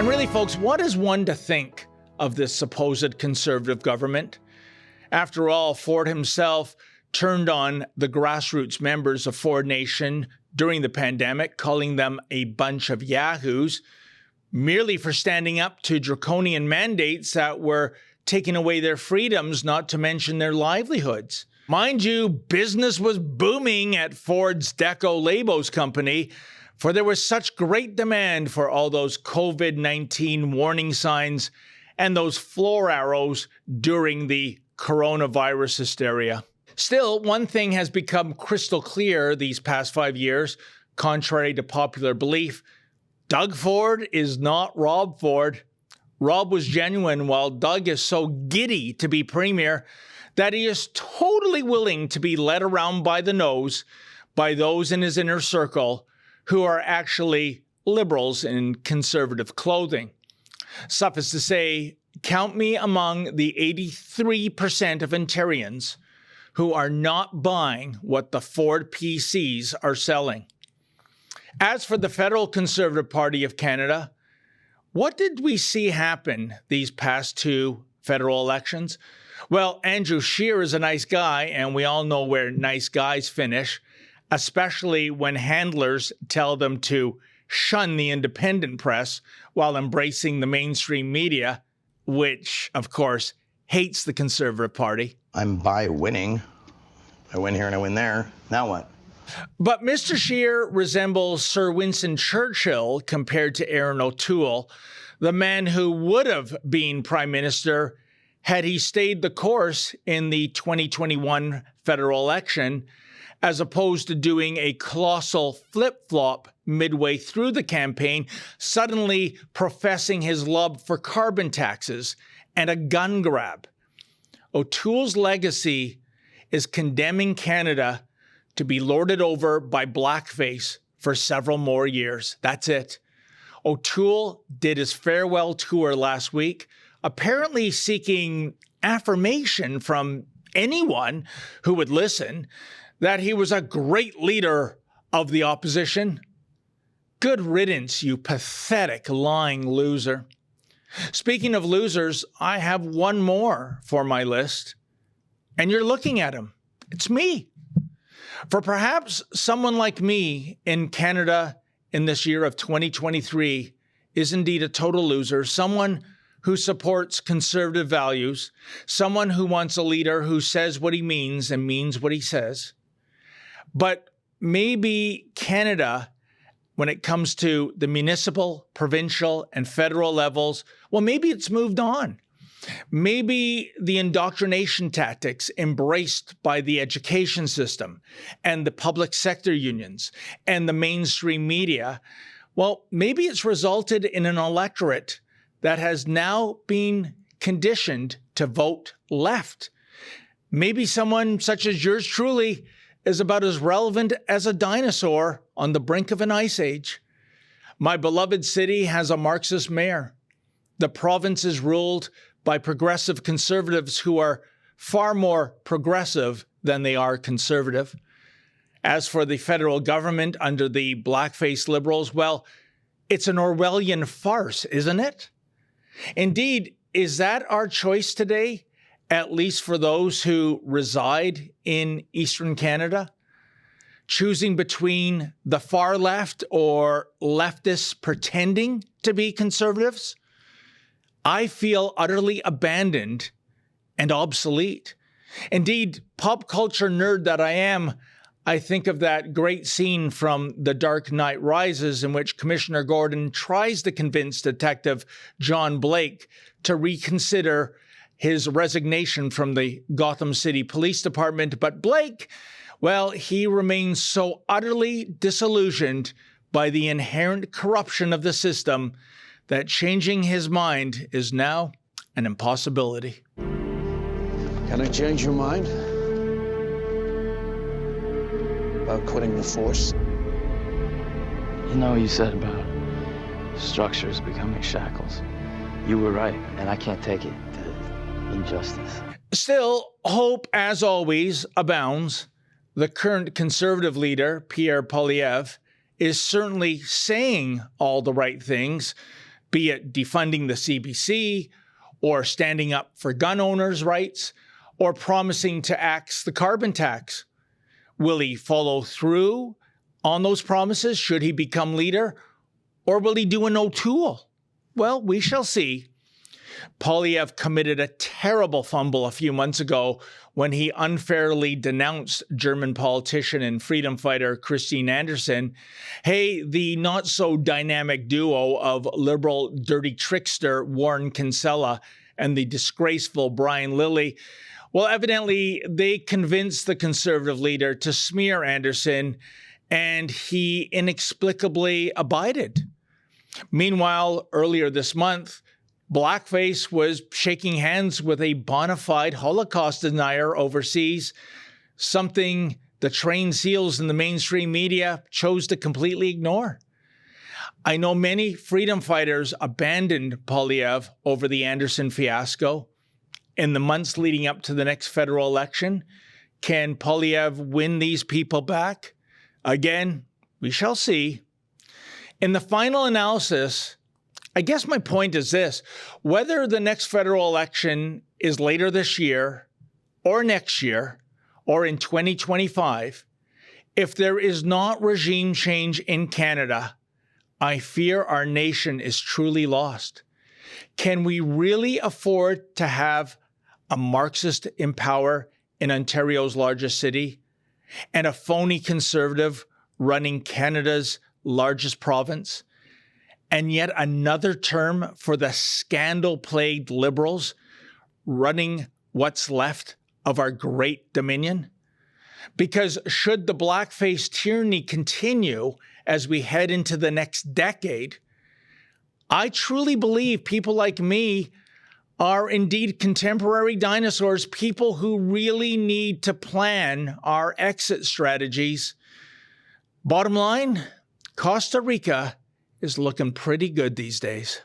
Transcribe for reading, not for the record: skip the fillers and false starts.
And really, folks, what is one to think of this supposed conservative government? After all, Ford himself turned on the grassroots members of Ford Nation during the pandemic, calling them a bunch of yahoos, merely for standing up to draconian mandates that were taking away their freedoms, not to mention their livelihoods. Mind you, business was booming at Ford's Deco Labos company, for there was such great demand for all those COVID-19 warning signs and those floor arrows during the coronavirus hysteria. Still, one thing has become crystal clear these past 5 years, contrary to popular belief. Doug Ford is not Rob Ford. Rob was genuine, while Doug is so giddy to be premier that he is totally willing to be led around by the nose by those in his inner circle who are actually liberals in conservative clothing. Suffice to say, count me among the 83% of Ontarians who are not buying what the Ford PCs are selling. As for the Federal Conservative Party of Canada, what did we see happen these past two federal elections? Well, Andrew Scheer is a nice guy, and we all know where nice guys finish, especially when handlers tell them to shun the independent press while embracing the mainstream media, which, of course, hates the Conservative Party. I'm by winning. I win here and I win there. Now what? But Mr. Scheer resembles Sir Winston Churchill compared to Aaron O'Toole, the man who would have been Prime Minister had he stayed the course in the 2021 federal election, as opposed to doing a colossal flip-flop midway through the campaign, suddenly professing his love for carbon taxes and a gun grab. O'Toole's legacy is condemning Canada to be lorded over by blackface for several more years. That's it. O'Toole did his farewell tour last week, apparently seeking affirmation from anyone who would listen that he was a great leader of the opposition. Good riddance, you pathetic, lying loser. Speaking of losers, I have one more for my list, and you're looking at him. It's me. For perhaps someone like me in Canada in this year of 2023 is indeed a total loser, someone who supports conservative values, someone who wants a leader who says what he means and means what he says. But maybe Canada, when it comes to the municipal, provincial, and federal levels, well, maybe it's moved on. Maybe the indoctrination tactics embraced by the education system and the public sector unions and the mainstream media, well, maybe it's resulted in an electorate that has now been conditioned to vote left. Maybe someone such as yours truly is about as relevant as a dinosaur on the brink of an ice age. My beloved city has a Marxist mayor. The province is ruled by progressive conservatives who are far more progressive than they are conservative. As for the federal government under the blackface liberals, well, it's an Orwellian farce, isn't it? Indeed, is that our choice today, at least for those who reside in Eastern Canada? Choosing between the far left or leftists pretending to be conservatives? I feel utterly abandoned and obsolete. Indeed, pop culture nerd that I am, I think of that great scene from The Dark Knight Rises in which Commissioner Gordon tries to convince Detective John Blake to reconsider his resignation from the Gotham City Police Department. But Blake, well, he remains so utterly disillusioned by the inherent corruption of the system that changing his mind is now an impossibility. Can I change your mind? About quitting the force? You know what you said about structures becoming shackles. You were right, and I can't take it, the injustice. Still, hope, as always, abounds. The current Conservative leader, Pierre Poilievre, is certainly saying all the right things, be it defunding the CBC or standing up for gun owners' rights or promising to axe the carbon tax. Will he follow through on those promises should he become leader, or will he do an O'Toole? Well, we shall see. Poilievre committed a terrible fumble a few months ago when he unfairly denounced German politician and freedom fighter Christine Anderson. Hey, the not-so-dynamic duo of liberal dirty trickster Warren Kinsella and the disgraceful Brian Lilley, well, evidently they convinced the Conservative leader to smear Anderson, and he inexplicably abided. Meanwhile, earlier this month, Blackface was shaking hands with a bona fide Holocaust denier overseas, something the trained seals in the mainstream media chose to completely ignore. I know many freedom fighters abandoned Poilievre over the Anderson fiasco. In the months leading up to the next federal election, can Poilievre win these people back? Again, we shall see. In the final analysis, I guess my point is this: whether the next federal election is later this year or next year or in 2025, if there is not regime change in Canada, I fear our nation is truly lost. Can we really afford to have a Marxist in power in Ontario's largest city and a phony Conservative running Canada's largest province? And yet another term for the scandal-plagued Liberals running what's left of our great Dominion? Because should the blackface tyranny continue as we head into the next decade, I truly believe people like me are indeed contemporary dinosaurs, people who really need to plan our exit strategies. Bottom line, Costa Rica is looking pretty good these days.